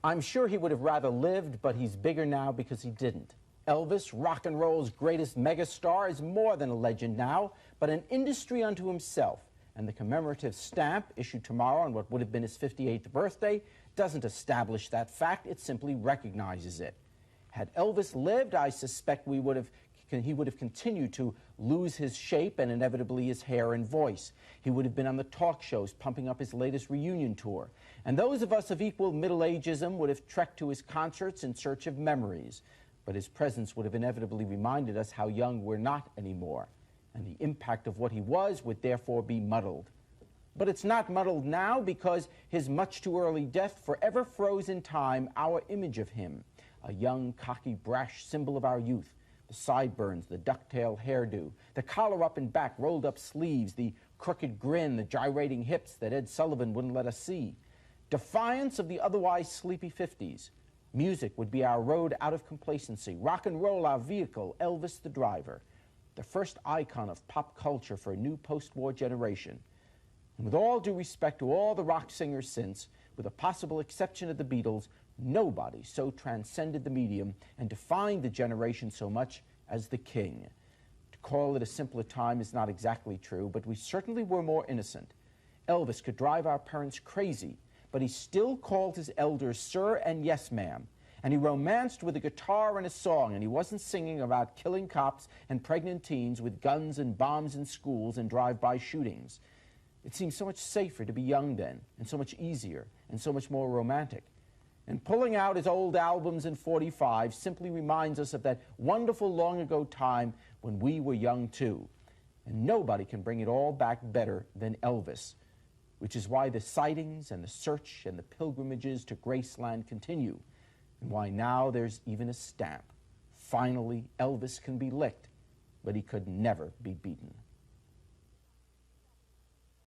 I'm sure he would have rather lived, but he's bigger now because he didn't. Elvis, rock and roll's greatest megastar, is more than a legend now, but an industry unto himself. And the commemorative stamp, issued tomorrow on what would have been his 58th birthday, doesn't establish that fact, it simply recognizes it. Had Elvis lived, I suspect he would have continued to lose his shape and inevitably his hair and voice. He would have been on the talk shows pumping up his latest reunion tour. And those of us of equal middle ageism would have trekked to his concerts in search of memories. But his presence would have inevitably reminded us how young we're not anymore. And the impact of what he was would therefore be muddled. But it's not muddled now because his much too early death forever froze in time our image of him. A young, cocky, brash symbol of our youth. The sideburns, the ducktail hairdo, the collar up and back, rolled up sleeves, the crooked grin, the gyrating hips that Ed Sullivan wouldn't let us see. Defiance of the otherwise sleepy 50s. Music would be our road out of complacency. Rock and roll our vehicle, Elvis the driver. The first icon of pop culture for a new post-war generation. And with all due respect to all the rock singers since, with a possible exception of the Beatles, nobody so transcended the medium and defined the generation so much as the King. To call it a simpler time is not exactly true, but we certainly were more innocent. Elvis could drive our parents crazy, but he still called his elders sir and yes ma'am. And he romanced with a guitar and a song, and he wasn't singing about killing cops and pregnant teens with guns and bombs in schools and drive-by shootings. It seemed so much safer to be young then, and so much easier, and so much more romantic. And pulling out his old albums in '45 simply reminds us of that wonderful long-ago time when we were young too. And nobody can bring it all back better than Elvis, which is why the sightings and the search and the pilgrimages to Graceland continue, and why now there's even a stamp. Finally, Elvis can be licked, but he could never be beaten.